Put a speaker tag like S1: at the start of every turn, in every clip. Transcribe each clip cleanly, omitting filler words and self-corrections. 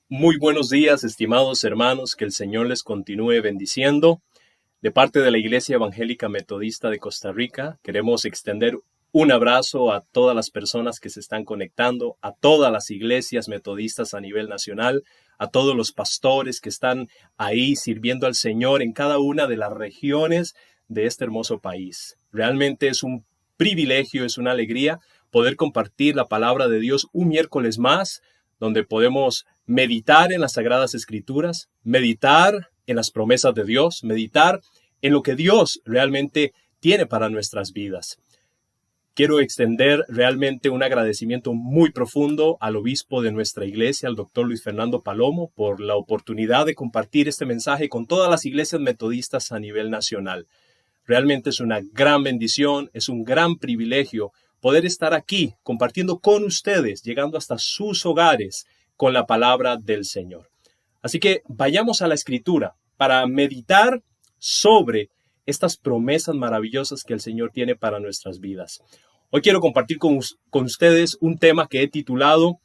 S1: Muy buenos días, estimados hermanos, que el Señor les continúe bendiciendo. De parte de la Iglesia Evangélica Metodista de Costa Rica, queremos extender un abrazo a todas las personas que se están conectando, a todas las iglesias metodistas a nivel nacional, a todos los pastores que están ahí sirviendo al Señor en cada una de las regiones de este hermoso país. Realmente es un privilegio, es una alegría poder compartir la palabra de Dios un miércoles más, donde podemos meditar en las Sagradas Escrituras, meditar en las promesas de Dios, meditar en lo que Dios realmente tiene para nuestras vidas. Quiero extender realmente un agradecimiento muy profundo al obispo de nuestra iglesia, al doctor Luis Fernando Palomo, por la oportunidad de compartir este mensaje con todas las iglesias metodistas a nivel nacional. Realmente es una gran bendición, es un gran privilegio poder estar aquí compartiendo con ustedes, llegando hasta sus hogares con la palabra del Señor. Así que vayamos a la Escritura para meditar sobre estas promesas maravillosas que el Señor tiene para nuestras vidas. Hoy quiero compartir con ustedes un tema que he titulado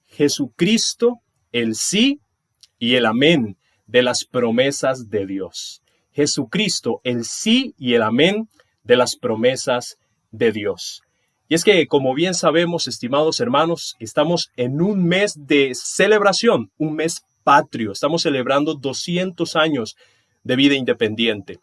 S1: Jesucristo, el sí y el amén de las promesas de Dios. Jesucristo, el sí y el amén de las promesas de Dios. Y es que, como bien sabemos, estimados hermanos, estamos en un mes de celebración, un mes patrio. Estamos celebrando 200 años de vida independiente.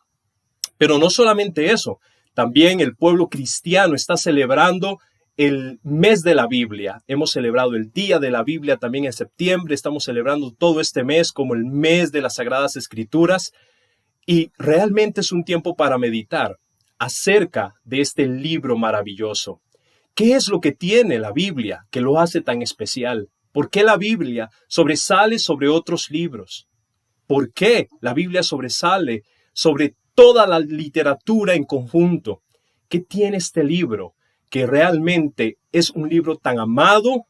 S1: Pero no solamente eso, también el pueblo cristiano está celebrando el mes de la Biblia. Hemos celebrado el Día de la Biblia también en septiembre. Estamos celebrando todo este mes como el mes de las Sagradas Escrituras. Y realmente es un tiempo para meditar acerca de este libro maravilloso. ¿Qué es lo que tiene la Biblia que lo hace tan especial? ¿Por qué la Biblia sobresale sobre otros libros? ¿Por qué la Biblia sobresale sobre toda la literatura en conjunto? ¿Qué tiene este libro que realmente es un libro tan amado,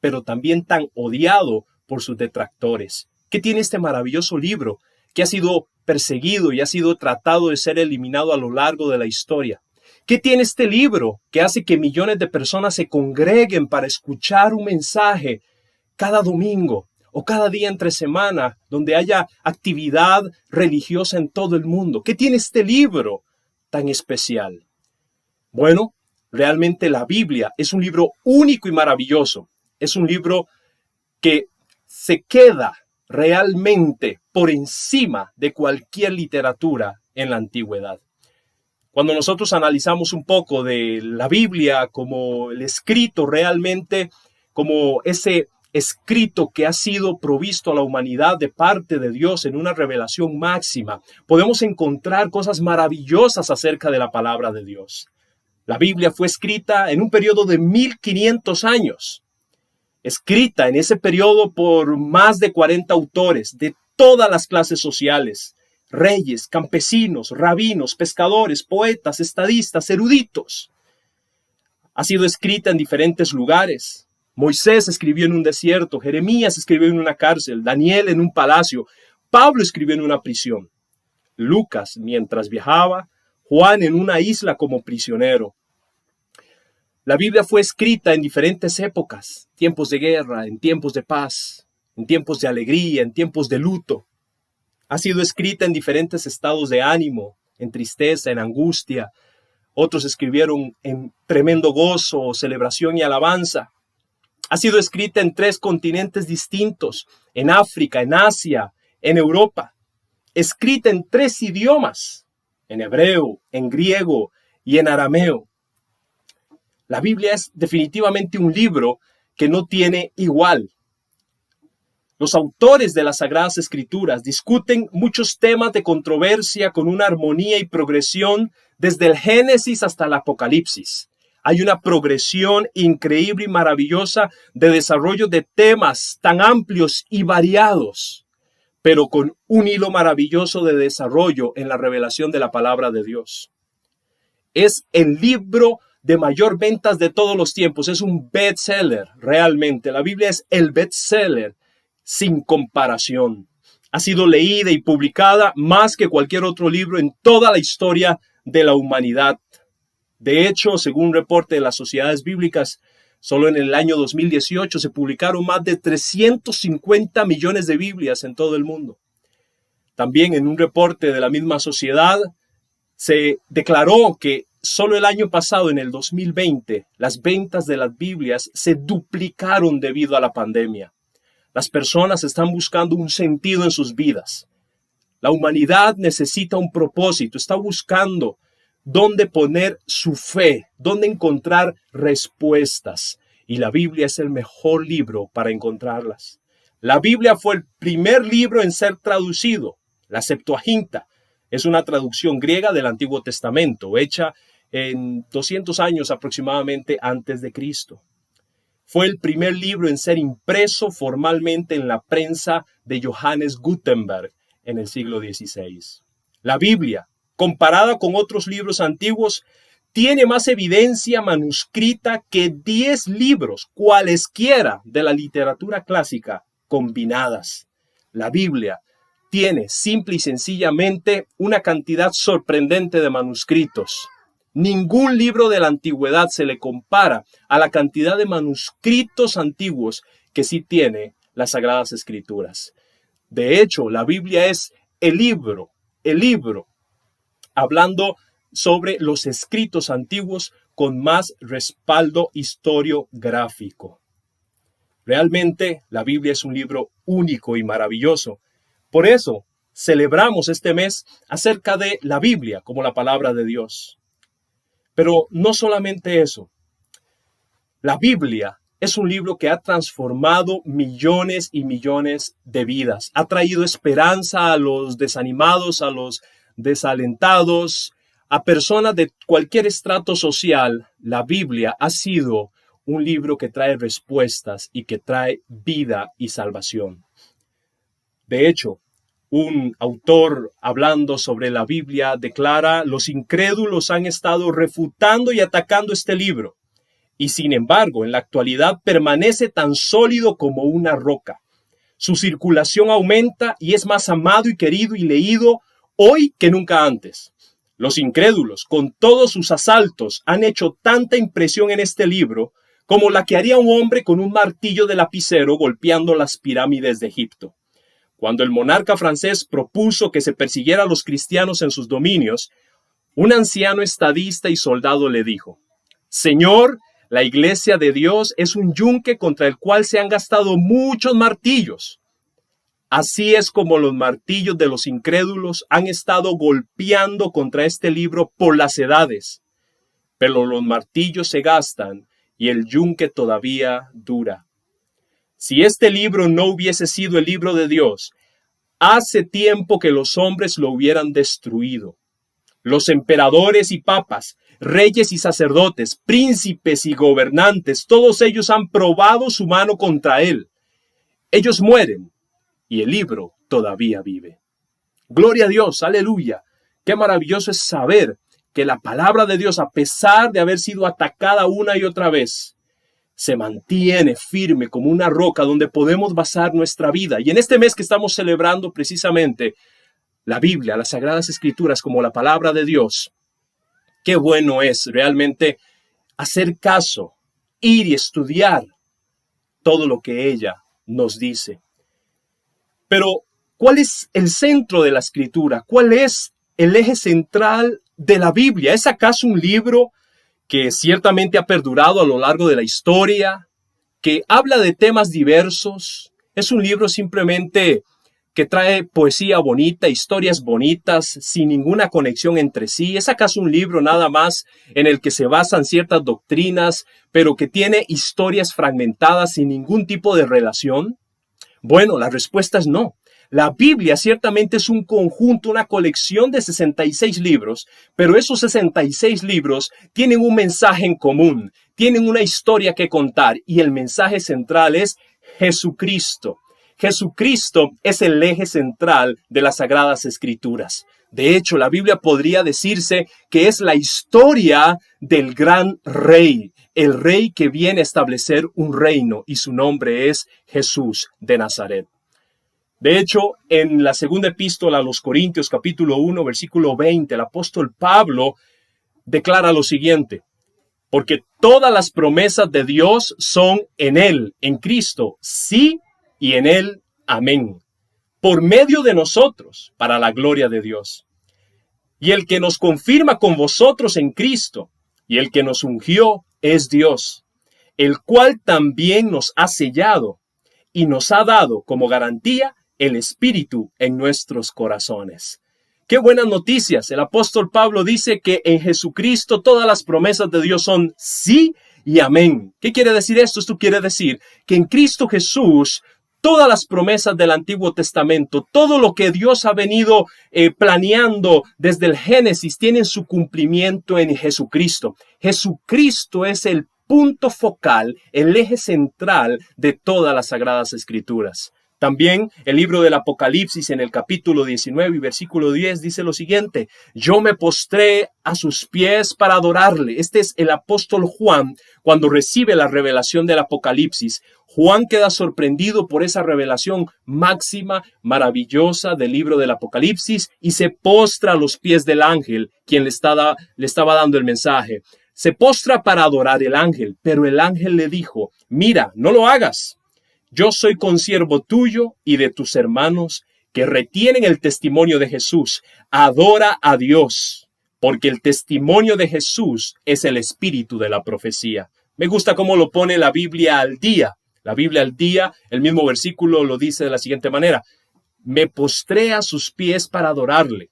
S1: pero también tan odiado por sus detractores? ¿Qué tiene este maravilloso libro que ha sido perseguido y ha sido tratado de ser eliminado a lo largo de la historia? ¿Qué tiene este libro que hace que millones de personas se congreguen para escuchar un mensaje cada domingo o cada día entre semana donde haya actividad religiosa en todo el mundo? ¿Qué tiene este libro tan especial? Bueno, realmente la Biblia es un libro único y maravilloso. Es un libro que se queda realmente por encima de cualquier literatura en la antigüedad. Cuando nosotros analizamos un poco de la Biblia como el escrito realmente, como ese escrito que ha sido provisto a la humanidad de parte de Dios en una revelación máxima, podemos encontrar cosas maravillosas acerca de la palabra de Dios. La Biblia fue escrita en un periodo de 1500 años, escrita en ese periodo por más de 40 autores de todas las clases sociales, reyes, campesinos, rabinos, pescadores, poetas, estadistas, eruditos. Ha sido escrita en diferentes lugares. Moisés escribió en un desierto, Jeremías escribió en una cárcel, Daniel en un palacio, Pablo escribió en una prisión, Lucas mientras viajaba, Juan en una isla como prisionero. La Biblia fue escrita en diferentes épocas, tiempos de guerra, en tiempos de paz, en tiempos de alegría, en tiempos de luto. Ha sido escrita en diferentes estados de ánimo, en tristeza, en angustia. Otros escribieron en tremendo gozo, celebración y alabanza. Ha sido escrita en 3 continentes distintos, en África, en Asia, en Europa. Escrita en 3 idiomas, en hebreo, en griego y en arameo. La Biblia es definitivamente un libro que no tiene igual. Los autores de las Sagradas Escrituras discuten muchos temas de controversia con una armonía y progresión desde el Génesis hasta el Apocalipsis. Hay una progresión increíble y maravillosa de desarrollo de temas tan amplios y variados, pero con un hilo maravilloso de desarrollo en la revelación de la palabra de Dios. Es el libro de mayor ventas de todos los tiempos. Es un bestseller realmente. La Biblia es el bestseller sin comparación. Ha sido leída y publicada más que cualquier otro libro en toda la historia de la humanidad. De hecho, según un reporte de las sociedades bíblicas, Solo en el año 2018 se publicaron más de 350 millones de Biblias en todo el mundo. También en un reporte de la misma sociedad se declaró que solo el año pasado, en el 2020, las ventas de las Biblias se duplicaron debido a la pandemia. Las personas están buscando un sentido en sus vidas. La humanidad necesita un propósito, está buscando dónde poner su fe, dónde encontrar respuestas. Y la Biblia es el mejor libro para encontrarlas. La Biblia fue el primer libro en ser traducido. La Septuaginta es una traducción griega del Antiguo Testamento, hecha en 200 años aproximadamente antes de Cristo. Fue el primer libro en ser impreso formalmente en la prensa de Johannes Gutenberg en el siglo XVI. La Biblia, comparada con otros libros antiguos, tiene más evidencia manuscrita que 10 libros, cualesquiera, de la literatura clásica combinadas. La Biblia tiene simple y sencillamente una cantidad sorprendente de manuscritos. Ningún libro de la antigüedad se le compara a la cantidad de manuscritos antiguos que sí tiene las Sagradas Escrituras. De hecho, la Biblia es el libro, hablando sobre los escritos antiguos con más respaldo historiográfico. Realmente, la Biblia es un libro único y maravilloso. Por eso, celebramos este mes acerca de la Biblia como la palabra de Dios. Pero no solamente eso. La Biblia es un libro que ha transformado millones y millones de vidas. Ha traído esperanza a los desanimados, a los desalentados, a personas de cualquier estrato social. La Biblia ha sido un libro que trae respuestas y que trae vida y salvación. De hecho, un autor hablando sobre la Biblia declara: los incrédulos han estado refutando y atacando este libro. Y sin embargo, en la actualidad permanece tan sólido como una roca. Su circulación aumenta y es más amado y querido y leído hoy que nunca antes. Los incrédulos, con todos sus asaltos, han hecho tanta impresión en este libro como la que haría un hombre con un martillo de lapicero golpeando las pirámides de Egipto. Cuando el monarca francés propuso que se persiguiera a los cristianos en sus dominios, un anciano estadista y soldado le dijo: «Señor, la iglesia de Dios es un yunque contra el cual se han gastado muchos martillos. Así es como los martillos de los incrédulos han estado golpeando contra este libro por las edades. Pero los martillos se gastan y el yunque todavía dura. Si este libro no hubiese sido el libro de Dios, hace tiempo que los hombres lo hubieran destruido. Los emperadores y papas, reyes y sacerdotes, príncipes y gobernantes, todos ellos han probado su mano contra él. Ellos mueren y el libro todavía vive». Gloria a Dios, aleluya. Qué maravilloso es saber que la palabra de Dios, a pesar de haber sido atacada una y otra vez, se mantiene firme como una roca donde podemos basar nuestra vida. Y en este mes que estamos celebrando precisamente la Biblia, las Sagradas Escrituras como la palabra de Dios, qué bueno es realmente hacer caso, ir y estudiar todo lo que ella nos dice. Pero, ¿cuál es el centro de la Escritura? ¿Cuál es el eje central de la Biblia? ¿Es acaso un libro que ciertamente ha perdurado a lo largo de la historia, que habla de temas diversos? ¿Es un libro simplemente que trae poesía bonita, historias bonitas, sin ninguna conexión entre sí? ¿Es acaso un libro nada más en el que se basan ciertas doctrinas, pero que tiene historias fragmentadas sin ningún tipo de relación? Bueno, la respuesta es no. La Biblia ciertamente es un conjunto, una colección de 66 libros, pero esos 66 libros tienen un mensaje en común, tienen una historia que contar, y el mensaje central es Jesucristo. Jesucristo es el eje central de las Sagradas Escrituras. De hecho, la Biblia podría decirse que es la historia del gran rey, el rey que viene a establecer un reino, y su nombre es Jesús de Nazaret. De hecho, en la segunda epístola a los Corintios, capítulo 1, versículo 20, el apóstol Pablo declara lo siguiente: porque todas las promesas de Dios son en Él, en Cristo, sí, y en Él, amén, por medio de nosotros, para la gloria de Dios. Y el que nos confirma con vosotros en Cristo, y el que nos ungió, es Dios, el cual también nos ha sellado y nos ha dado como garantía el Espíritu en nuestros corazones. ¡Qué buenas noticias! El apóstol Pablo dice que en Jesucristo todas las promesas de Dios son sí y amén. ¿Qué quiere decir esto? Esto quiere decir que en Cristo Jesús todas las promesas del Antiguo Testamento, todo lo que Dios ha venido planeando desde el Génesis, tienen su cumplimiento en Jesucristo. Jesucristo es el punto focal, el eje central de todas las Sagradas Escrituras. También el libro del Apocalipsis en el capítulo 19 y versículo 10 dice lo siguiente: yo me postré a sus pies para adorarle. Este es el apóstol Juan cuando recibe la revelación del Apocalipsis. Juan queda sorprendido por esa revelación máxima, maravillosa del libro del Apocalipsis y se postra a los pies del ángel, quien le estaba dando el mensaje. Se postra para adorar el ángel, pero el ángel le dijo: mira, no lo hagas. Yo soy consiervo tuyo y de tus hermanos que retienen el testimonio de Jesús. Adora a Dios, porque el testimonio de Jesús es el espíritu de la profecía. Me gusta cómo lo pone la Biblia al día. La Biblia al día, el mismo versículo lo dice de la siguiente manera: me postré a sus pies para adorarle.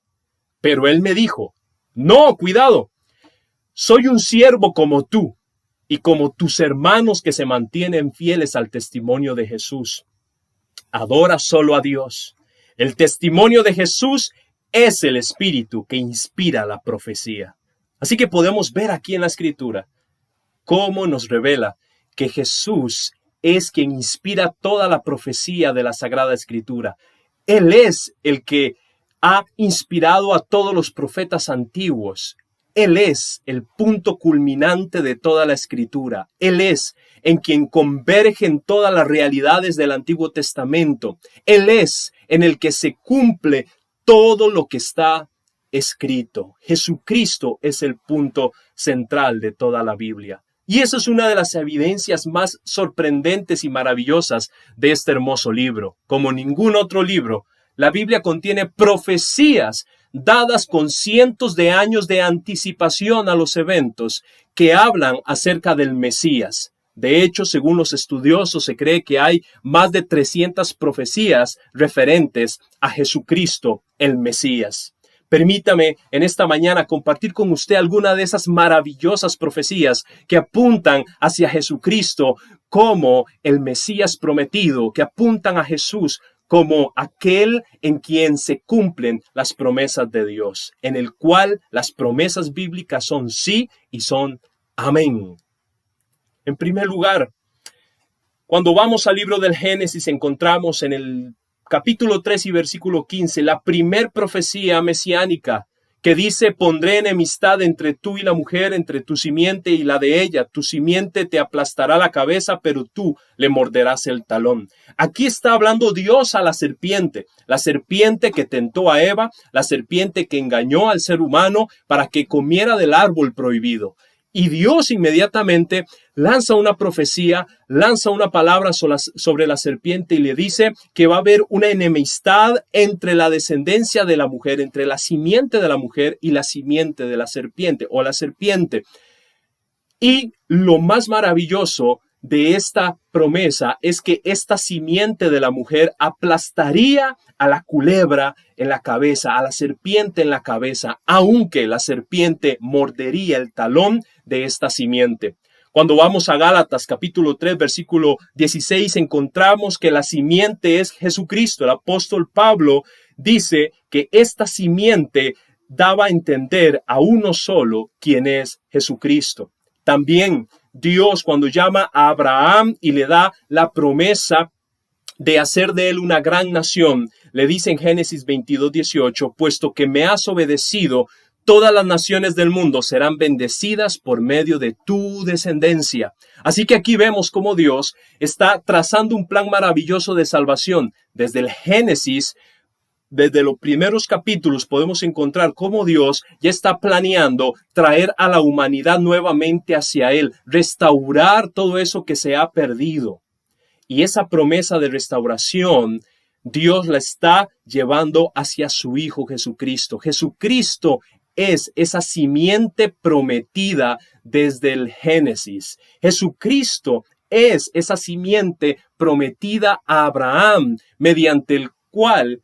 S1: Pero él me dijo: no, cuidado, soy un siervo como tú y como tus hermanos que se mantienen fieles al testimonio de Jesús. Adora solo a Dios. El testimonio de Jesús es el espíritu que inspira la profecía. Así que podemos ver aquí en la Escritura cómo nos revela que Jesús es quien inspira toda la profecía de la Sagrada Escritura. Él es el que ha inspirado a todos los profetas antiguos. Él es el punto culminante de toda la Escritura. Él es en quien convergen todas las realidades del Antiguo Testamento. Él es en el que se cumple todo lo que está escrito. Jesucristo es el punto central de toda la Biblia. Y esa es una de las evidencias más sorprendentes y maravillosas de este hermoso libro. Como ningún otro libro, la Biblia contiene profecías dadas con cientos de años de anticipación a los eventos que hablan acerca del Mesías. De hecho, según los estudiosos, se cree que hay más de 300 profecías referentes a Jesucristo, el Mesías. Permítame en esta mañana compartir con usted alguna de esas maravillosas profecías que apuntan hacia Jesucristo como el Mesías prometido, que apuntan a Jesús como aquel en quien se cumplen las promesas de Dios, en el cual las promesas bíblicas son sí y son amén. En primer lugar, cuando vamos al libro del Génesis, encontramos en el capítulo 3 y versículo 15, la primer profecía mesiánica que dice: pondré enemistad entre tú y la mujer, entre tu simiente y la de ella. Tu simiente te aplastará la cabeza, pero tú le morderás el talón. Aquí está hablando Dios a la serpiente que tentó a Eva, la serpiente que engañó al ser humano para que comiera del árbol prohibido. Y Dios inmediatamente lanza una profecía, lanza una palabra sobre la serpiente y le dice que va a haber una enemistad entre la descendencia de la mujer, entre la simiente de la mujer y la simiente de la serpiente o la serpiente. Y lo más maravilloso de esta promesa es que esta simiente de la mujer aplastaría a la culebra en la cabeza, a la serpiente en la cabeza, aunque la serpiente mordería el talón de esta simiente. Cuando vamos a Gálatas capítulo 3 versículo 16 encontramos que la simiente es Jesucristo. El apóstol Pablo dice que esta simiente daba a entender a uno solo, quien es Jesucristo. También Dios, cuando llama a Abraham y le da la promesa de hacer de él una gran nación, le dice en Génesis 22:18, puesto que me has obedecido, todas las naciones del mundo serán bendecidas por medio de tu descendencia. Así que aquí vemos cómo Dios está trazando un plan maravilloso de salvación. Desde el Génesis desde los primeros capítulos podemos encontrar cómo Dios ya está planeando traer a la humanidad nuevamente hacia Él, restaurar todo eso que se ha perdido. Y esa promesa de restauración, Dios la está llevando hacia su Hijo Jesucristo. Jesucristo es esa simiente prometida desde el Génesis. Jesucristo es esa simiente prometida a Abraham, mediante el cual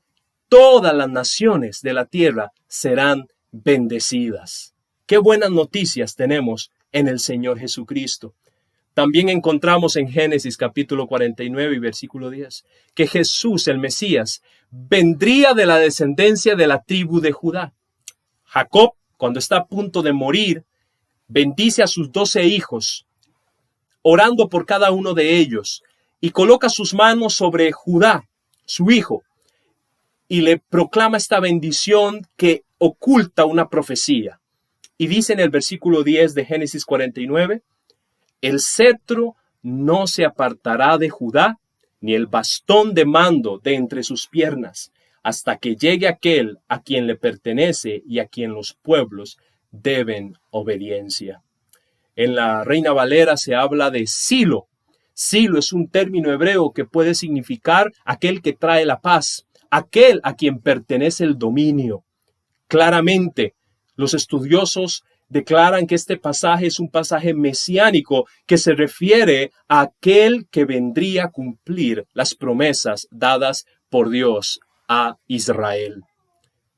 S1: todas las naciones de la tierra serán bendecidas. Qué buenas noticias tenemos en el Señor Jesucristo. También encontramos en Génesis capítulo 49 y versículo 10 que Jesús, el Mesías, vendría de la descendencia de la tribu de Judá. Jacob, cuando está a punto de morir, bendice a sus 12 hijos, orando por cada uno de ellos, y coloca sus manos sobre Judá, su hijo, y le proclama esta bendición que oculta una profecía. Y dice en el versículo 10 de Génesis 49, el cetro no se apartará de Judá, ni el bastón de mando de entre sus piernas, hasta que llegue aquel a quien le pertenece y a quien los pueblos deben obediencia. En la Reina Valera se habla de Silo. Silo es un término hebreo que puede significar aquel que trae la paz, aquel a quien pertenece el dominio. Claramente, los estudiosos declaran que este pasaje es un pasaje mesiánico que se refiere a aquel que vendría a cumplir las promesas dadas por Dios a Israel.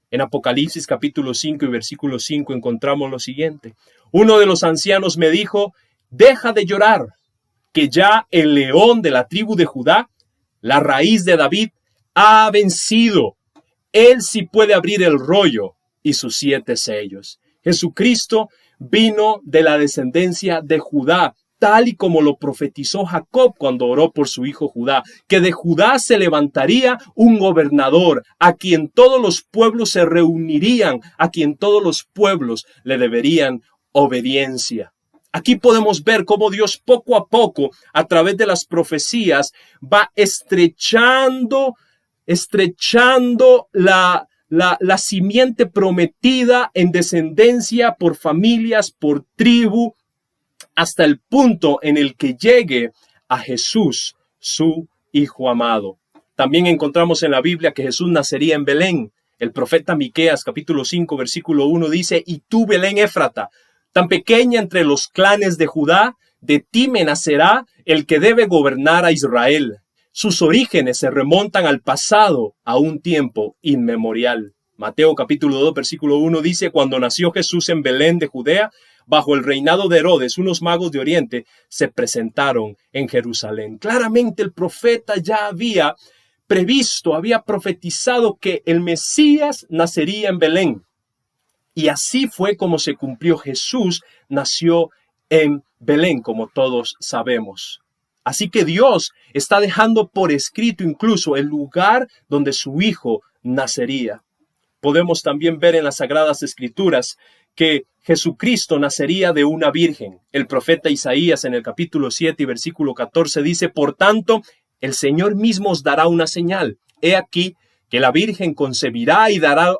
S1: En Apocalipsis capítulo 5 y versículo 5 encontramos lo siguiente. Uno de los ancianos me dijo, deja de llorar, que ya el león de la tribu de Judá, la raíz de David, ha vencido. Él sí puede abrir el rollo y sus 7 sellos. Jesucristo vino de la descendencia de Judá, tal y como lo profetizó Jacob cuando oró por su hijo Judá, que de Judá se levantaría un gobernador, a quien todos los pueblos se reunirían, a quien todos los pueblos le deberían obediencia. Aquí podemos ver cómo Dios poco a poco, a través de las profecías, va estrechando la simiente prometida en descendencia por familias, por tribu, hasta el punto en el que llegue a Jesús, su Hijo amado. También encontramos en la Biblia que Jesús nacería en Belén. El profeta Miqueas, capítulo 5, versículo 1, dice, y tú, Belén Éfrata, tan pequeña entre los clanes de Judá, de ti me nacerá el que debe gobernar a Israel. Sus orígenes se remontan al pasado, a un tiempo inmemorial. Mateo capítulo 2, versículo 1 dice, cuando nació Jesús en Belén de Judea, bajo el reinado de Herodes, unos magos de Oriente se presentaron en Jerusalén. Claramente el profeta ya había previsto, había profetizado que el Mesías nacería en Belén. Y así fue como se cumplió. Jesús nació en Belén, como todos sabemos. Así que Dios está dejando por escrito incluso el lugar donde su Hijo nacería. Podemos también ver en las Sagradas Escrituras que Jesucristo nacería de una virgen. El profeta Isaías en el capítulo 7 y versículo 14 dice, por tanto, el Señor mismo os dará una señal. He aquí que la virgen concebirá y dará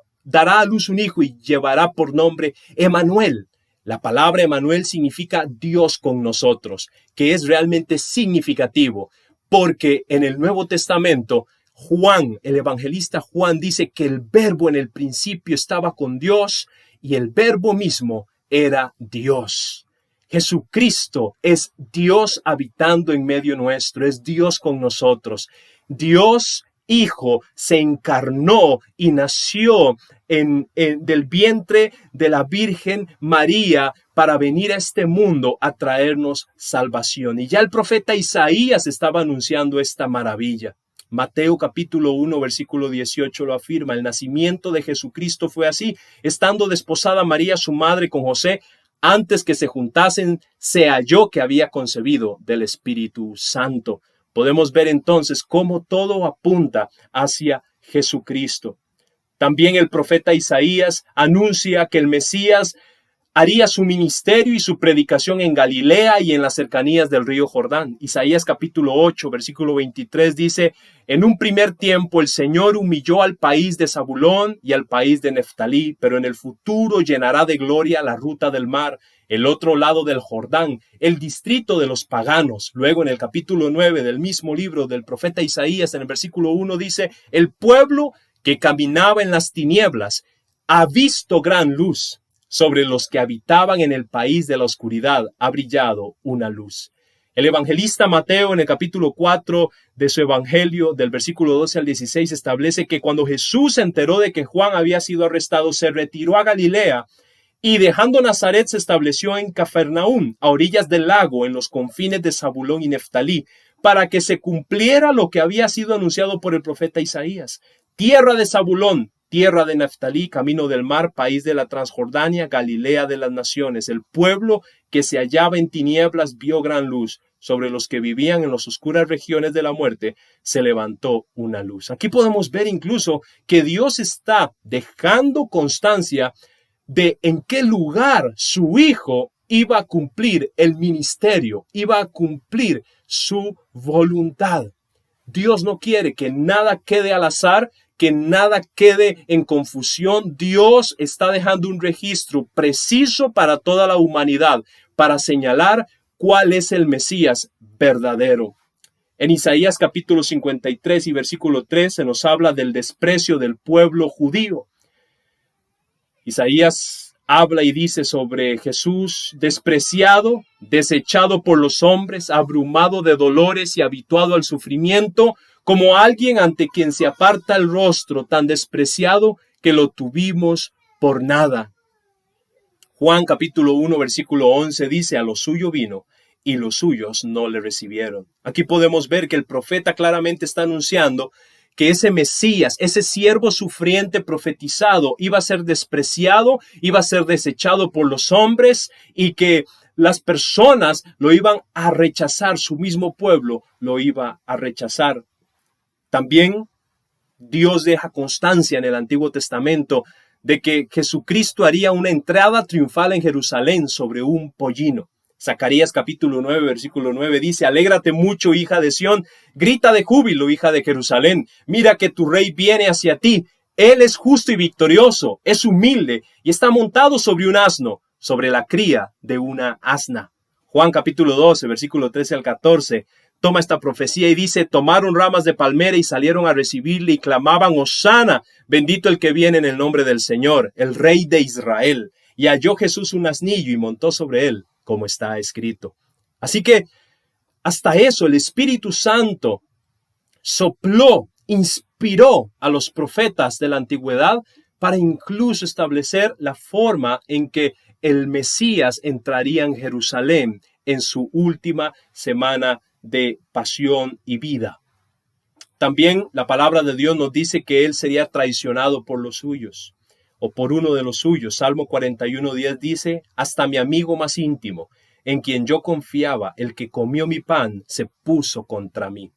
S1: a luz un hijo y llevará por nombre Emmanuel. La palabra Emmanuel significa Dios con nosotros, que es realmente significativo, porque en el Nuevo Testamento, Juan, el evangelista Juan, dice que el verbo en el principio estaba con Dios y el verbo mismo era Dios. Jesucristo es Dios habitando en medio nuestro, es Dios con nosotros. Dios Hijo se encarnó y nació del vientre de la Virgen María para venir a este mundo a traernos salvación. Y ya el profeta Isaías estaba anunciando esta maravilla. Mateo capítulo 1 versículo 18 lo afirma. El nacimiento de Jesucristo fue así. Estando desposada María su madre con José, antes que se juntasen, se halló que había concebido del Espíritu Santo. Podemos ver entonces cómo todo apunta hacia Jesucristo. También el profeta Isaías anuncia que el Mesías haría su ministerio y su predicación en Galilea y en las cercanías del río Jordán. Isaías capítulo 8, versículo 23 dice: en un primer tiempo el Señor humilló al país de Zabulón y al país de Neftalí, pero en el futuro llenará de gloria la ruta del mar, el otro lado del Jordán, el distrito de los paganos. Luego en el capítulo 9 del mismo libro del profeta Isaías, en el versículo 1 dice: el pueblo que caminaba en las tinieblas ha visto gran luz. Sobre los que habitaban en el país de la oscuridad ha brillado una luz. El evangelista Mateo, en el capítulo 4 de su evangelio, del versículo 12 al 16, establece que cuando Jesús se enteró de que Juan había sido arrestado, se retiró a Galilea y, dejando Nazaret, se estableció en Cafarnaúm, a orillas del lago, en los confines de Zabulón y Neftalí, para que se cumpliera lo que había sido anunciado por el profeta Isaías: tierra de Zabulón, tierra de Neftalí, camino del mar, país de la Transjordania, Galilea de las naciones. El pueblo que se hallaba en tinieblas vio gran luz. Sobre los que vivían en las oscuras regiones de la muerte se levantó una luz. Aquí podemos ver incluso que Dios está dejando constancia de en qué lugar su Hijo iba a cumplir el ministerio, iba a cumplir su voluntad. Dios no quiere que nada quede al azar, que nada quede en confusión. Dios está dejando un registro preciso para toda la humanidad, para señalar cuál es el Mesías verdadero. En Isaías capítulo 53 y versículo 3 se nos habla del desprecio del pueblo judío. Isaías habla y dice sobre Jesús: despreciado, desechado por los hombres, abrumado de dolores y habituado al sufrimiento, como alguien ante quien se aparta el rostro, tan despreciado que lo tuvimos por nada. Juan capítulo 1 versículo 11 dice: a lo suyo vino y los suyos no le recibieron. Aquí podemos ver que el profeta claramente está anunciando que ese Mesías, ese siervo sufriente profetizado, iba a ser despreciado, iba a ser desechado por los hombres, y que las personas lo iban a rechazar, su mismo pueblo lo iba a rechazar. También Dios deja constancia en el Antiguo Testamento de que Jesucristo haría una entrada triunfal en Jerusalén sobre un pollino. Zacarías capítulo 9, versículo 9 dice: alégrate mucho, hija de Sión, grita de júbilo, hija de Jerusalén. Mira que tu rey viene hacia ti. Él es justo y victorioso, es humilde y está montado sobre un asno, sobre la cría de una asna. Juan capítulo 12, versículo 13 al 14. Toma esta profecía y dice: tomaron ramas de palmera y salieron a recibirle y clamaban: Hosana, bendito el que viene en el nombre del Señor, el Rey de Israel. Y halló Jesús un asnillo y montó sobre él, como está escrito. Así que hasta eso el Espíritu Santo sopló, inspiró a los profetas de la antigüedad para incluso establecer la forma en que el Mesías entraría en Jerusalén en su última semana de pasión y vida. También la palabra de Dios nos dice que él sería traicionado por los suyos, o por uno de los suyos. Salmo 41:10 dice: hasta mi amigo más íntimo, en quien yo confiaba, el que comió mi pan, se puso contra mí.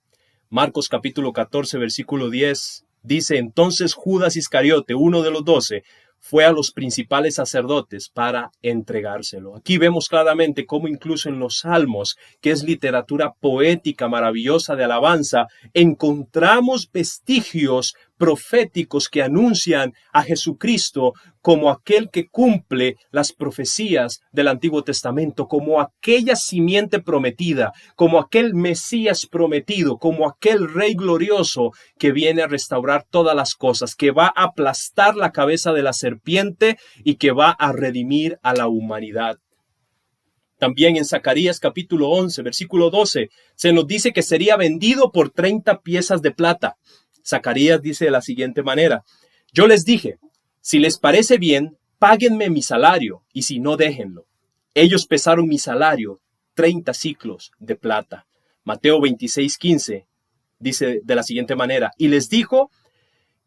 S1: Marcos capítulo 14, versículo 10 dice: entonces Judas Iscariote, uno de los 12, fue a los principales sacerdotes para entregárselo. Aquí vemos claramente cómo incluso en los Salmos, que es literatura poética maravillosa de alabanza, encontramos vestigios proféticos que anuncian a Jesucristo como aquel que cumple las profecías del Antiguo Testamento, como aquella simiente prometida, como aquel Mesías prometido, como aquel Rey glorioso que viene a restaurar todas las cosas, que va a aplastar la cabeza de la serpiente y que va a redimir a la humanidad. También en Zacarías capítulo 11, versículo 12, se nos dice que sería vendido por 30 piezas de plata. Zacarías dice de la siguiente manera: yo les dije, si les parece bien, páguenme mi salario, y si no, déjenlo. Ellos pesaron mi salario, 30 siclos de plata. Mateo 26:15 dice de la siguiente manera: y les dijo,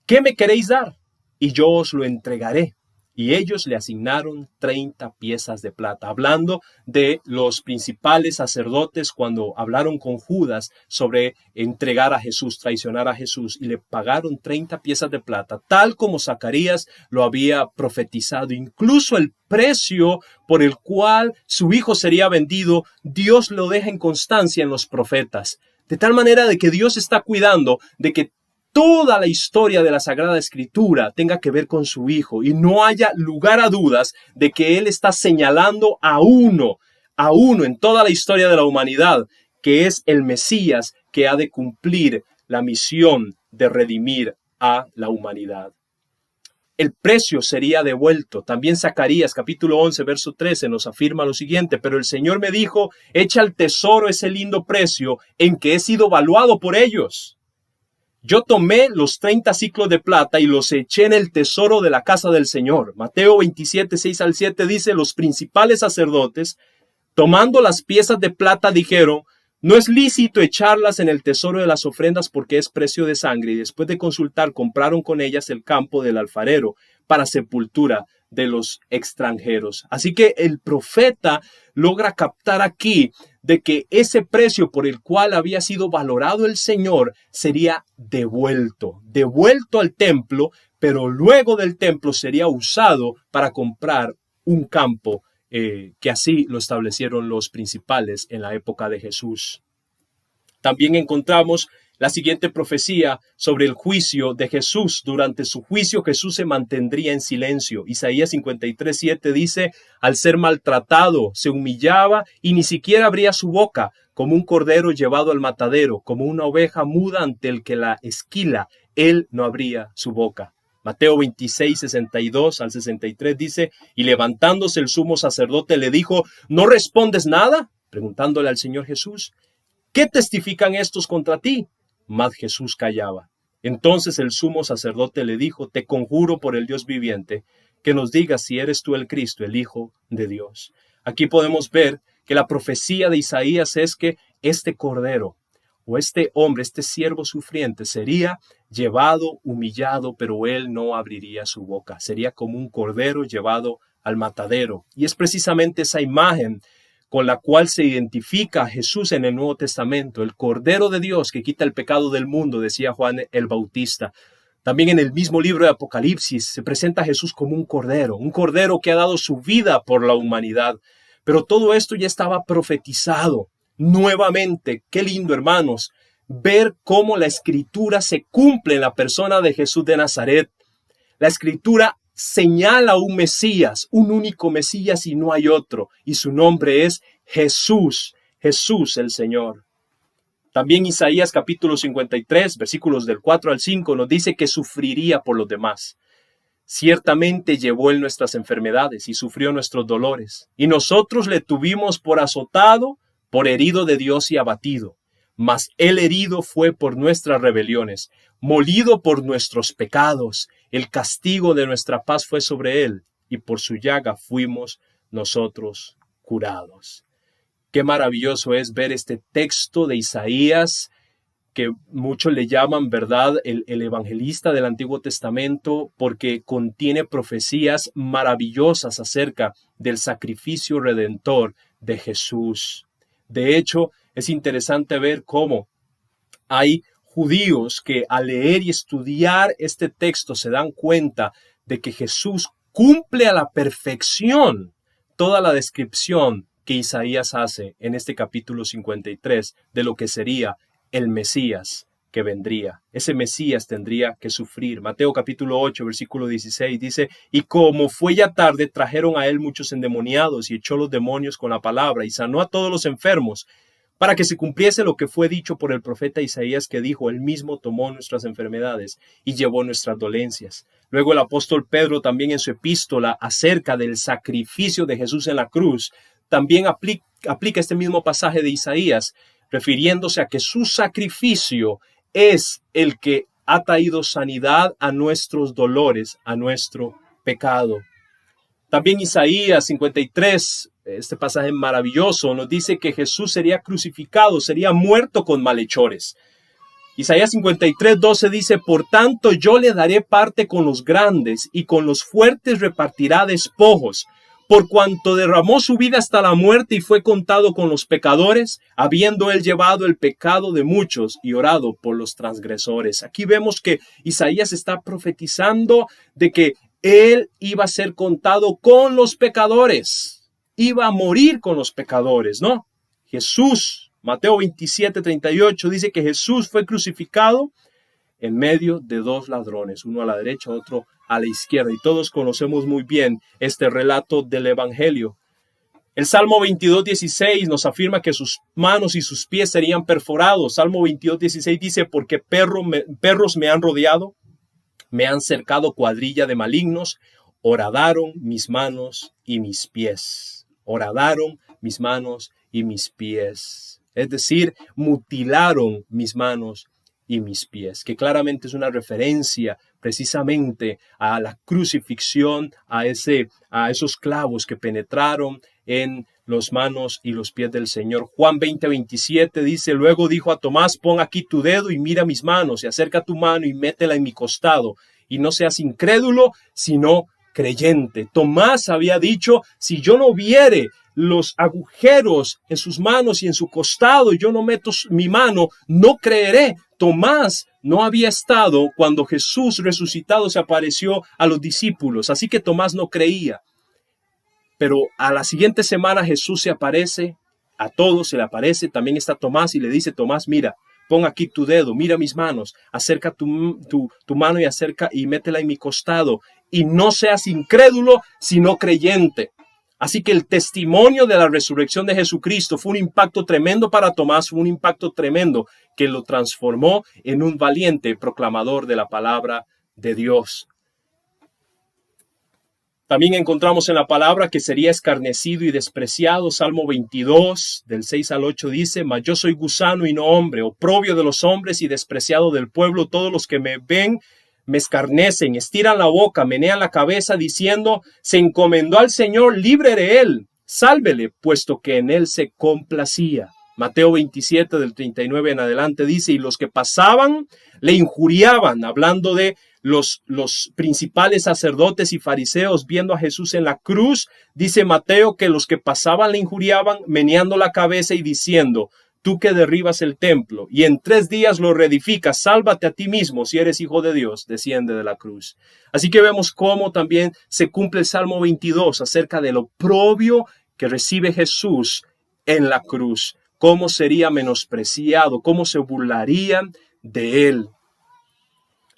S1: ¿qué me queréis dar? Y yo os lo entregaré. Y ellos le asignaron 30 piezas de plata. Hablando de los principales sacerdotes cuando hablaron con Judas sobre entregar a Jesús, traicionar a Jesús, y le pagaron 30 piezas de plata, tal como Zacarías lo había profetizado. Incluso el precio por el cual su hijo sería vendido, Dios lo deja en constancia en los profetas. De tal manera de que Dios está cuidando de que toda la historia de la Sagrada Escritura tenga que ver con su Hijo y no haya lugar a dudas de que Él está señalando a uno en toda la historia de la humanidad, que es el Mesías que ha de cumplir la misión de redimir a la humanidad. El precio sería devuelto. También Zacarías capítulo 11 verso 13 nos afirma lo siguiente: pero el Señor me dijo, echa al tesoro ese lindo precio en que he sido valuado por ellos. Yo tomé los 30 siclos de plata y los eché en el tesoro de la casa del Señor. Mateo 27, 6 al 7 dice, los principales sacerdotes, tomando las piezas de plata, dijeron, no es lícito echarlas en el tesoro de las ofrendas porque es precio de sangre. Y después de consultar, compraron con ellas el campo del alfarero para sepultura de los extranjeros. Así que el profeta logra captar aquí de que ese precio por el cual había sido valorado el Señor sería devuelto al templo, pero luego del templo sería usado para comprar un campo, que así lo establecieron los principales en la época de Jesús. También encontramos la siguiente profecía sobre el juicio de Jesús. Durante su juicio, Jesús se mantendría en silencio. Isaías 53, 7 dice, al ser maltratado, se humillaba y ni siquiera abría su boca, como un cordero llevado al matadero, como una oveja muda ante el que la esquila, él no abría su boca. Mateo 26, 62 al 63 dice, y levantándose el sumo sacerdote le dijo, ¿no respondes nada? Preguntándole al Señor Jesús, ¿qué testifican estos contra ti? Mas Jesús callaba. Entonces el sumo sacerdote le dijo, te conjuro por el Dios viviente, que nos digas si eres tú el Cristo, el Hijo de Dios. Aquí podemos ver que la profecía de Isaías es que este cordero, o este hombre, este siervo sufriente, sería llevado, humillado, pero él no abriría su boca. Sería como un cordero llevado al matadero. Y es precisamente esa imagen con la cual se identifica a Jesús en el Nuevo Testamento, el Cordero de Dios que quita el pecado del mundo, decía Juan el Bautista. También en el mismo libro de Apocalipsis se presenta a Jesús como un cordero que ha dado su vida por la humanidad. Pero todo esto ya estaba profetizado nuevamente. Qué lindo, hermanos, ver cómo la Escritura se cumple en la persona de Jesús de Nazaret. La Escritura señala un Mesías, un único Mesías y no hay otro, y su nombre es Jesús, Jesús el Señor. También Isaías capítulo 53, versículos del 4 al 5 nos dice que sufriría por los demás. Ciertamente llevó él nuestras enfermedades y sufrió nuestros dolores, y nosotros le tuvimos por azotado, por herido de Dios y abatido. Mas él herido fue por nuestras rebeliones, molido por nuestros pecados. El castigo de nuestra paz fue sobre él, y por su llaga fuimos nosotros curados. Qué maravilloso es ver este texto de Isaías, que muchos le llaman, ¿verdad?, el evangelista del Antiguo Testamento, porque contiene profecías maravillosas acerca del sacrificio redentor de Jesús. De hecho, es interesante ver cómo hay judíos que al leer y estudiar este texto se dan cuenta de que Jesús cumple a la perfección toda la descripción que Isaías hace en este capítulo 53 de lo que sería el Mesías que vendría. Ese Mesías tendría que sufrir. Mateo capítulo 8, versículo 16 dice, y como fue ya tarde, trajeron a él muchos endemoniados y echó los demonios con la palabra y sanó a todos los enfermos, para que se cumpliese lo que fue dicho por el profeta Isaías, que dijo, él mismo tomó nuestras enfermedades y llevó nuestras dolencias. Luego el apóstol Pedro también en su epístola acerca del sacrificio de Jesús en la cruz, también aplica este mismo pasaje de Isaías, refiriéndose a que su sacrificio es el que ha traído sanidad a nuestros dolores, a nuestro pecado. También Isaías 53, este pasaje maravilloso, nos dice que Jesús sería crucificado, sería muerto con malhechores. Isaías 53:12 dice, por tanto yo le daré parte con los grandes y con los fuertes repartirá despojos. Por cuanto derramó su vida hasta la muerte y fue contado con los pecadores, habiendo él llevado el pecado de muchos y orado por los transgresores. Aquí vemos que Isaías está profetizando de que él iba a ser contado con los pecadores, iba a morir con los pecadores, ¿no? Jesús, Mateo 27:38 dice que Jesús fue crucificado en medio de dos ladrones, uno a la derecha, otro a la izquierda. Y todos conocemos muy bien este relato del Evangelio. El Salmo 22:16 nos afirma que sus manos y sus pies serían perforados. Salmo 22:16 dice, porque perros me han rodeado, me han cercado cuadrilla de malignos, horadaron mis manos y mis pies. Horadaron mis manos y mis pies. Es decir, mutilaron mis manos y mis pies, que claramente es una referencia precisamente a la crucifixión, a esos clavos que penetraron en las manos y los pies del Señor. Juan 20:27 dice, luego dijo a Tomás, pon aquí tu dedo y mira mis manos, y acerca tu mano y métela en mi costado, y no seas incrédulo, sino creyente. Tomás había dicho, si yo no viere los agujeros en sus manos y en su costado, y yo no meto mi mano, no creeré. Tomás no había estado cuando Jesús resucitado se apareció a los discípulos, así que Tomás no creía. Pero a la siguiente semana Jesús se aparece, a todos se le aparece, también está Tomás y le dice, Tomás, mira, pon aquí tu dedo, mira mis manos, acerca tu mano y métela en mi costado, y no seas incrédulo, sino creyente. Así que el testimonio de la resurrección de Jesucristo fue un impacto tremendo para Tomás, fue un impacto tremendo que lo transformó en un valiente proclamador de la palabra de Dios. También encontramos en la palabra que sería escarnecido y despreciado. Salmo 22, del 6 al 8 dice, mas yo soy gusano y no hombre, oprobio de los hombres y despreciado del pueblo. Todos los que me ven me escarnecen, estiran la boca, menean la cabeza, diciendo, se encomendó al Señor, libre de él, sálvele, puesto que en él se complacía. Mateo 27, del 39 en adelante dice, y los que pasaban le injuriaban, hablando de los principales sacerdotes y fariseos viendo a Jesús en la cruz. Dice Mateo que los que pasaban le injuriaban, meneando la cabeza y diciendo, tú que derribas el templo y en 3 días lo reedificas, sálvate a ti mismo si eres hijo de Dios, desciende de la cruz. Así que vemos cómo también se cumple el Salmo 22 acerca del oprobio que recibe Jesús en la cruz, cómo sería menospreciado, cómo se burlarían de él.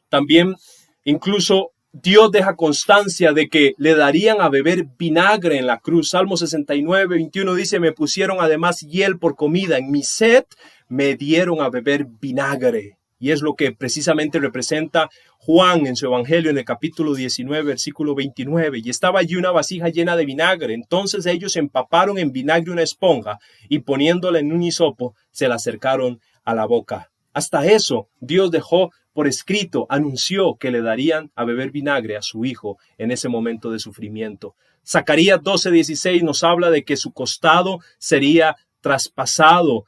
S1: También incluso Dios deja constancia de que le darían a beber vinagre en la cruz. Salmo 69:21 dice, me pusieron además hiel por comida, en mi sed me dieron a beber vinagre. Y es lo que precisamente representa Juan en su evangelio en el capítulo 19, versículo 29. Y estaba allí una vasija llena de vinagre. Entonces ellos empaparon en vinagre una esponja y poniéndola en un hisopo se la acercaron a la boca. Hasta eso Dios dejó por escrito, anunció que le darían a beber vinagre a su hijo en ese momento de sufrimiento. Zacarías 12:16 nos habla de que su costado sería traspasado.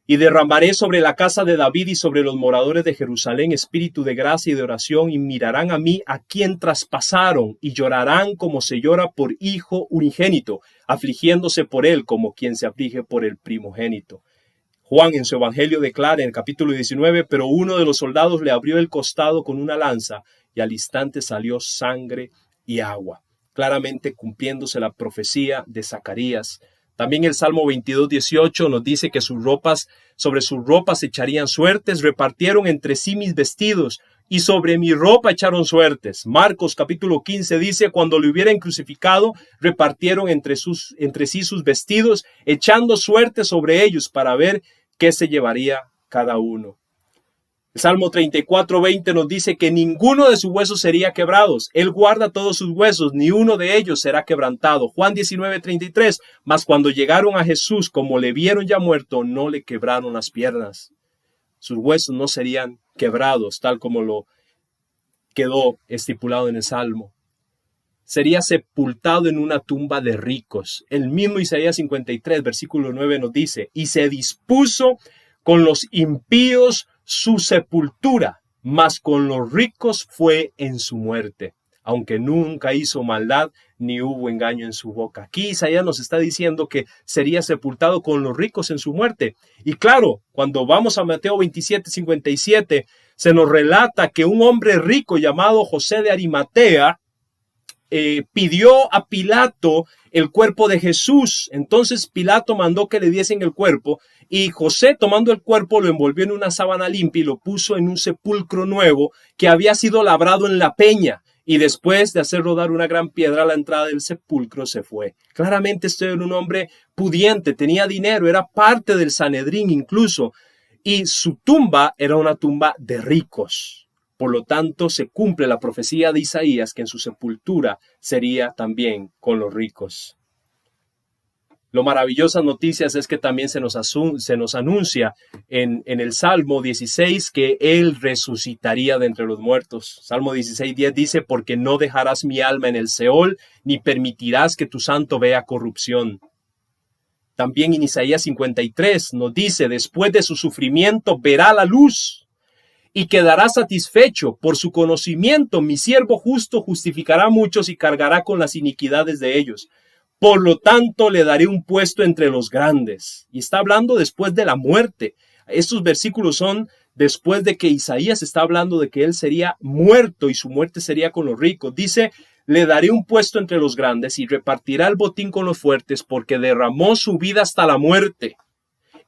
S1: Y derramaré sobre la casa de David y sobre los moradores de Jerusalén espíritu de gracia y de oración, y mirarán a mí a quien traspasaron, y llorarán como se llora por hijo unigénito, afligiéndose por él como quien se aflige por el primogénito. Juan en su evangelio declara en el capítulo 19, pero uno de los soldados le abrió el costado con una lanza, y al instante salió sangre y agua. Claramente cumpliéndose la profecía de Zacarías. También el Salmo 22:18 nos dice que sobre sus ropas echarían suertes, repartieron entre sí mis vestidos, y sobre mi ropa echaron suertes. Marcos capítulo 15 dice, cuando le hubieran crucificado, repartieron entre sí sus vestidos, echando suertes sobre ellos para ver qué se llevaría cada uno. El Salmo 34:20 nos dice que ninguno de sus huesos sería quebrados. Él guarda todos sus huesos, ni uno de ellos será quebrantado. Juan 19:33, mas cuando llegaron a Jesús, como le vieron ya muerto, no le quebraron las piernas. Sus huesos no serían quebrados, tal como lo quedó estipulado en el Salmo. Sería sepultado en una tumba de ricos. El mismo Isaías 53, versículo 9 nos dice, y se dispuso con los impíos su sepultura, mas con los ricos fue en su muerte, aunque nunca hizo maldad ni hubo engaño en su boca. Aquí Isaías nos está diciendo que sería sepultado con los ricos en su muerte. Y claro, cuando vamos a Mateo 27:57, se nos relata que un hombre rico llamado José de Arimatea pidió a Pilato el cuerpo de Jesús. Entonces Pilato mandó que le diesen el cuerpo y José, tomando el cuerpo, lo envolvió en una sábana limpia y lo puso en un sepulcro nuevo que había sido labrado en la peña. Y después de hacer rodar una gran piedra a la entrada del sepulcro, se fue. Claramente este era un hombre pudiente, tenía dinero, era parte del Sanedrín incluso. Y su tumba era una tumba de ricos. Por lo tanto, se cumple la profecía de Isaías que en su sepultura sería también con los ricos. Lo maravillosas noticias es que también se nos anuncia en el Salmo 16 que Él resucitaría de entre los muertos. Salmo 16:10 dice, porque no dejarás mi alma en el Seol, ni permitirás que tu santo vea corrupción. También en Isaías 53 nos dice, después de su sufrimiento verá la luz y quedará satisfecho. Por su conocimiento mi siervo justo justificará a muchos y cargará con las iniquidades de ellos. Por lo tanto, le daré un puesto entre los grandes. Y está hablando después de la muerte. Estos versículos son después de que Isaías está hablando de que él sería muerto y su muerte sería con los ricos. Dice, le daré un puesto entre los grandes y repartirá el botín con los fuertes porque derramó su vida hasta la muerte.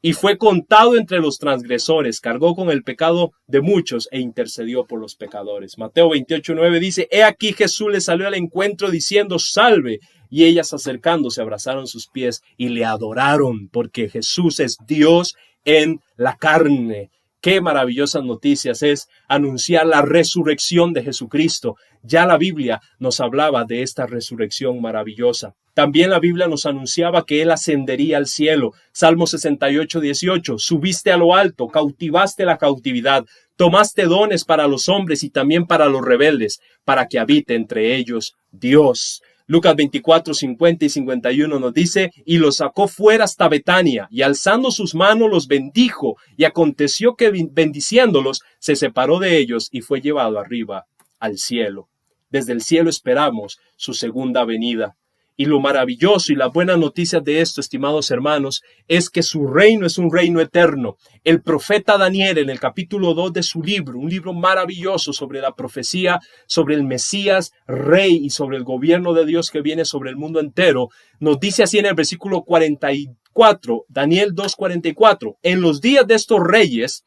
S1: Y fue contado entre los transgresores, cargó con el pecado de muchos e intercedió por los pecadores. Mateo 28:9 dice, he aquí Jesús le salió al encuentro diciendo, salve. Y ellas acercándose abrazaron sus pies y le adoraron porque Jesús es Dios en la carne. Qué maravillosas noticias es anunciar la resurrección de Jesucristo. Ya la Biblia nos hablaba de esta resurrección maravillosa. También la Biblia nos anunciaba que Él ascendería al cielo. Salmo 68:18, subiste a lo alto, cautivaste la cautividad, tomaste dones para los hombres y también para los rebeldes, para que habite entre ellos Dios. Lucas 24:50 y 51 nos dice, y los sacó fuera hasta Betania, y alzando sus manos los bendijo, y aconteció que bendiciéndolos, se separó de ellos y fue llevado arriba al cielo. Desde el cielo esperamos su segunda venida. Y lo maravilloso y las buenas noticias de esto, estimados hermanos, es que su reino es un reino eterno. El profeta Daniel, en el capítulo 2 de su libro, un libro maravilloso sobre la profecía, sobre el Mesías rey y sobre el gobierno de Dios que viene sobre el mundo entero, nos dice así en el versículo 44, Daniel 2:44, en los días de estos reyes,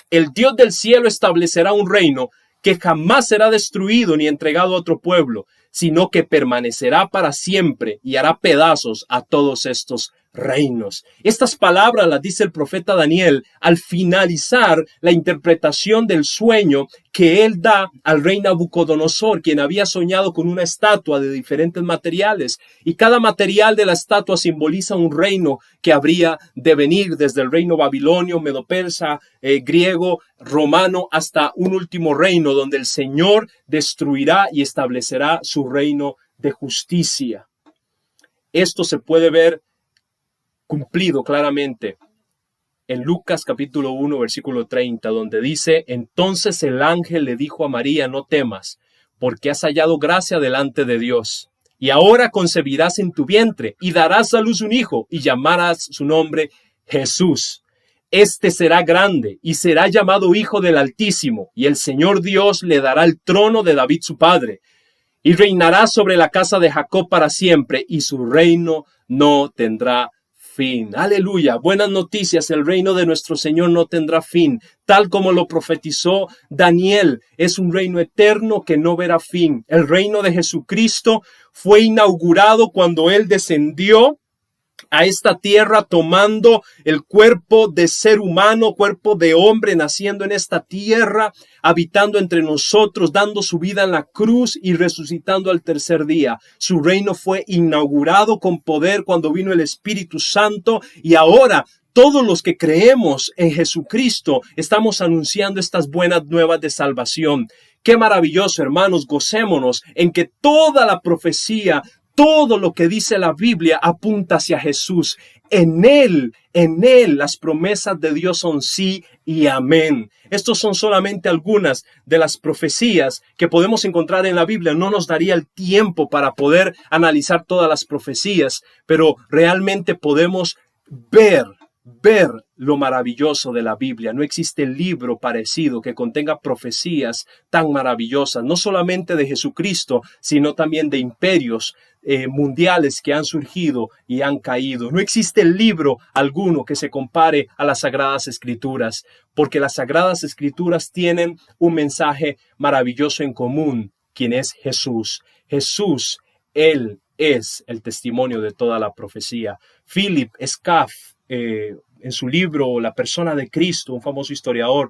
S1: el Dios del cielo establecerá un reino que jamás será destruido ni entregado a otro pueblo, sino que permanecerá para siempre y hará pedazos a todos estos reinos. Estas palabras las dice el profeta Daniel al finalizar la interpretación del sueño que él da al rey Nabucodonosor, quien había soñado con una estatua de diferentes materiales, y cada material de la estatua simboliza un reino que habría de venir desde el reino babilonio, medo-persa, griego, romano, hasta un último reino donde el Señor destruirá y establecerá su reino de justicia. Esto se puede ver cumplido claramente en Lucas capítulo 1 versículo 30, donde dice, entonces el ángel le dijo a María, no temas, porque has hallado gracia delante de Dios, y ahora concebirás en tu vientre, y darás a luz un hijo, y llamarás su nombre Jesús. Este será grande, y será llamado Hijo del Altísimo, y el Señor Dios le dará el trono de David su padre, y reinará sobre la casa de Jacob para siempre, y su reino no tendrá fin. Aleluya, buenas noticias, el reino de nuestro Señor no tendrá fin, tal como lo profetizó Daniel, es un reino eterno que no verá fin. El reino de Jesucristo fue inaugurado cuando Él descendió a esta tierra tomando el cuerpo de ser humano, cuerpo de hombre, naciendo en esta tierra, habitando entre nosotros, dando su vida en la cruz y resucitando al tercer día. Su reino fue inaugurado con poder cuando vino el Espíritu Santo, y ahora todos los que creemos en Jesucristo estamos anunciando estas buenas nuevas de salvación. Qué maravilloso, hermanos, gocémonos en que toda la profecía, todo lo que dice la Biblia apunta hacia Jesús. en Él, las promesas de Dios son sí y amén. Estos son solamente algunas de las profecías que podemos encontrar en la Biblia. No nos daría el tiempo para poder analizar todas las profecías, pero realmente podemos ver lo maravilloso de la Biblia. No existe libro parecido que contenga profecías tan maravillosas, no solamente de Jesucristo, sino también de imperios mundiales que han surgido y han caído. No existe libro alguno que se compare a las Sagradas Escrituras, porque las Sagradas Escrituras tienen un mensaje maravilloso en común, quien es Jesús. Jesús, Él es el testimonio de toda la profecía. Philip Scaff, en su libro La persona de Cristo, un famoso historiador,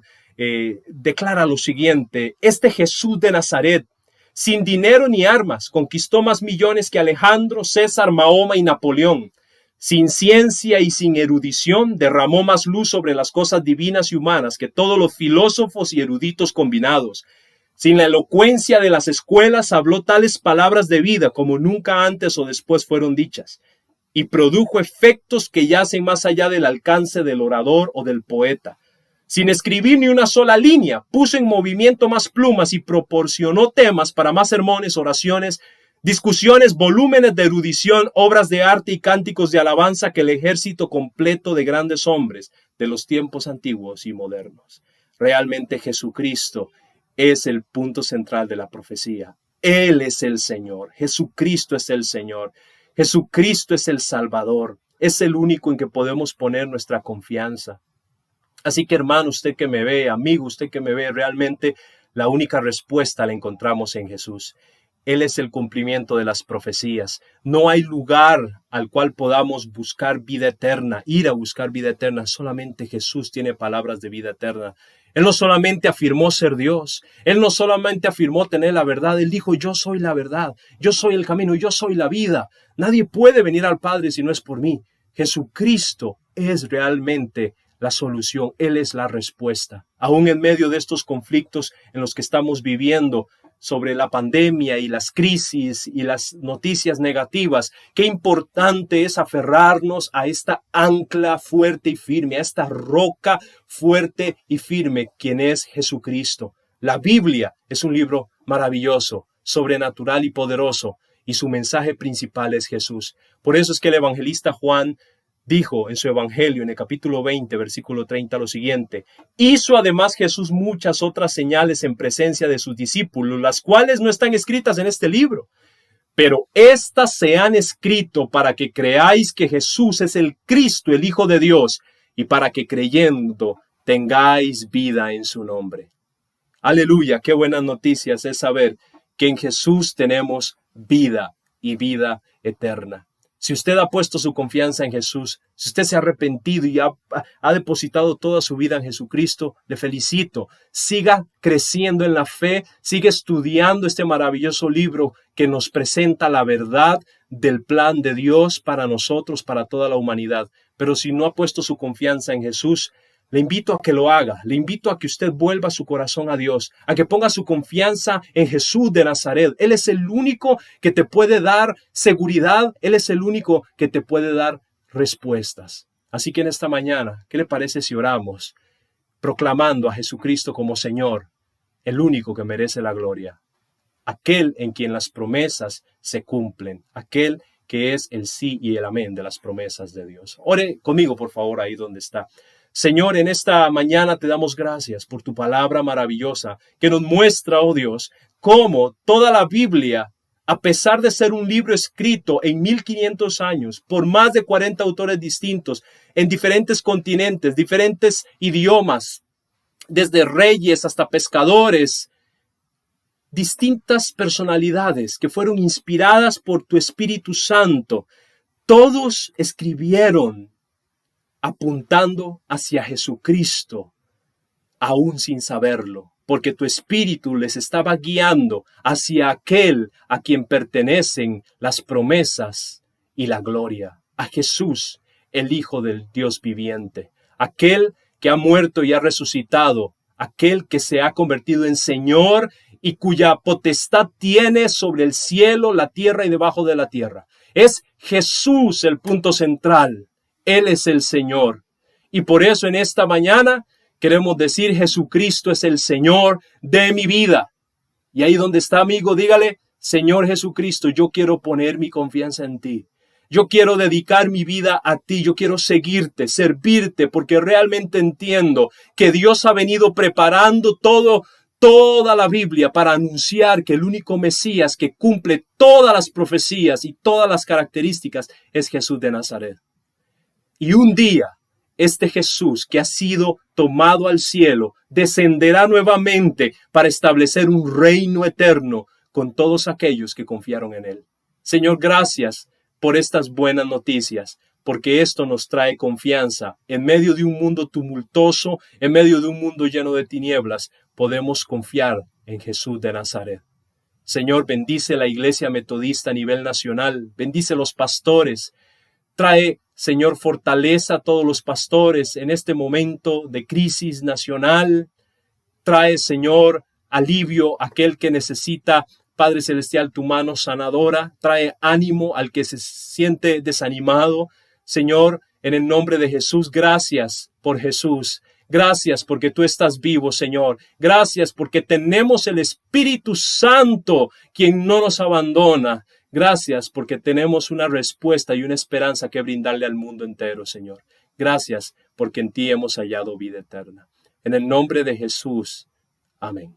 S1: declara lo siguiente: este Jesús de Nazaret, sin dinero ni armas, conquistó más millones que Alejandro, César, Mahoma y Napoleón. Sin ciencia y sin erudición, derramó más luz sobre las cosas divinas y humanas que todos los filósofos y eruditos combinados. Sin la elocuencia de las escuelas, habló tales palabras de vida como nunca antes o después fueron dichas, y produjo efectos que yacen más allá del alcance del orador o del poeta. Sin escribir ni una sola línea, puso en movimiento más plumas y proporcionó temas para más sermones, oraciones, discusiones, volúmenes de erudición, obras de arte y cánticos de alabanza que el ejército completo de grandes hombres de los tiempos antiguos y modernos. Realmente Jesucristo es el punto central de la profecía. Él es el Señor. Jesucristo es el Señor. Jesucristo es el Salvador, es el único en que podemos poner nuestra confianza. Así que hermano, usted que me ve, amigo, usted que me ve, realmente la única respuesta la encontramos en Jesús. Él es el cumplimiento de las profecías. No hay lugar al cual podamos buscar vida eterna, ir a buscar vida eterna. Solamente Jesús tiene palabras de vida eterna. Él no solamente afirmó ser Dios, Él no solamente afirmó tener la verdad, Él dijo: yo soy la verdad, yo soy el camino, yo soy la vida. Nadie puede venir al Padre si no es por mí. Jesucristo es realmente la solución, Él es la respuesta. Aún en medio de estos conflictos en los que estamos viviendo, sobre la pandemia y las crisis y las noticias negativas, qué importante es aferrarnos a esta ancla fuerte y firme, a esta roca fuerte y firme, quien es Jesucristo. La Biblia es un libro maravilloso, sobrenatural y poderoso, y su mensaje principal es Jesús. Por eso es que el evangelista Juan dijo en su evangelio, en el capítulo 20, versículo 30, lo siguiente: hizo además Jesús muchas otras señales en presencia de sus discípulos, las cuales no están escritas en este libro, pero estas se han escrito para que creáis que Jesús es el Cristo, el Hijo de Dios, y para que creyendo tengáis vida en su nombre. Aleluya, qué buenas noticias es saber que en Jesús tenemos vida y vida eterna. Si usted ha puesto su confianza en Jesús, si usted se ha arrepentido y ha depositado toda su vida en Jesucristo, le felicito. Siga creciendo en la fe, siga estudiando este maravilloso libro que nos presenta la verdad del plan de Dios para nosotros, para toda la humanidad. Pero si no ha puesto su confianza en Jesús, le invito a que lo haga, le invito a que usted vuelva su corazón a Dios, a que ponga su confianza en Jesús de Nazaret. Él es el único que te puede dar seguridad, Él es el único que te puede dar respuestas. Así que en esta mañana, ¿qué le parece si oramos proclamando a Jesucristo como Señor, el único que merece la gloria, aquel en quien las promesas se cumplen, aquel que es el sí y el amén de las promesas de Dios? Ore conmigo, por favor, ahí donde está. Señor, en esta mañana te damos gracias por tu palabra maravillosa que nos muestra, oh Dios, cómo toda la Biblia, a pesar de ser un libro escrito en 1500 años por más de 40 autores distintos en diferentes continentes, diferentes idiomas, desde reyes hasta pescadores, distintas personalidades que fueron inspiradas por tu Espíritu Santo, todos escribieron apuntando hacia Jesucristo, aún sin saberlo, porque tu Espíritu les estaba guiando hacia aquel a quien pertenecen las promesas y la gloria, a Jesús, el Hijo del Dios viviente, aquel que ha muerto y ha resucitado, aquel que se ha convertido en Señor y cuya potestad tiene sobre el cielo, la tierra y debajo de la tierra. Es Jesús el punto central. Él es el Señor. Y por eso en esta mañana queremos decir: Jesucristo es el Señor de mi vida. Y ahí donde está, amigo, dígale: Señor Jesucristo, yo quiero poner mi confianza en ti. Yo quiero dedicar mi vida a ti. Yo quiero seguirte, servirte, porque realmente entiendo que Dios ha venido preparando toda la Biblia para anunciar que el único Mesías que cumple todas las profecías y todas las características es Jesús de Nazaret. Y un día, este Jesús que ha sido tomado al cielo descenderá nuevamente para establecer un reino eterno con todos aquellos que confiaron en él. Señor, gracias por estas buenas noticias, porque esto nos trae confianza. En medio de un mundo tumultuoso, en medio de un mundo lleno de tinieblas, podemos confiar en Jesús de Nazaret. Señor, bendice la Iglesia Metodista a nivel nacional, bendice los pastores, trae, Señor, fortaleza a todos los pastores en este momento de crisis nacional. Trae, Señor, alivio a aquel que necesita, Padre Celestial, tu mano sanadora. Trae ánimo al que se siente desanimado. Señor, en el nombre de Jesús, gracias por Jesús. Gracias porque tú estás vivo, Señor. Gracias porque tenemos el Espíritu Santo, quien no nos abandona. Gracias porque tenemos una respuesta y una esperanza que brindarle al mundo entero, Señor. Gracias porque en ti hemos hallado vida eterna. En el nombre de Jesús. Amén.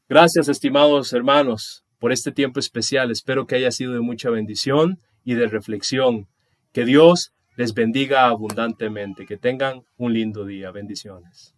S1: Gracias, estimados hermanos, por este tiempo especial. Espero que haya sido de mucha bendición y de reflexión. Que Dios les bendiga abundantemente. Que tengan un lindo día. Bendiciones.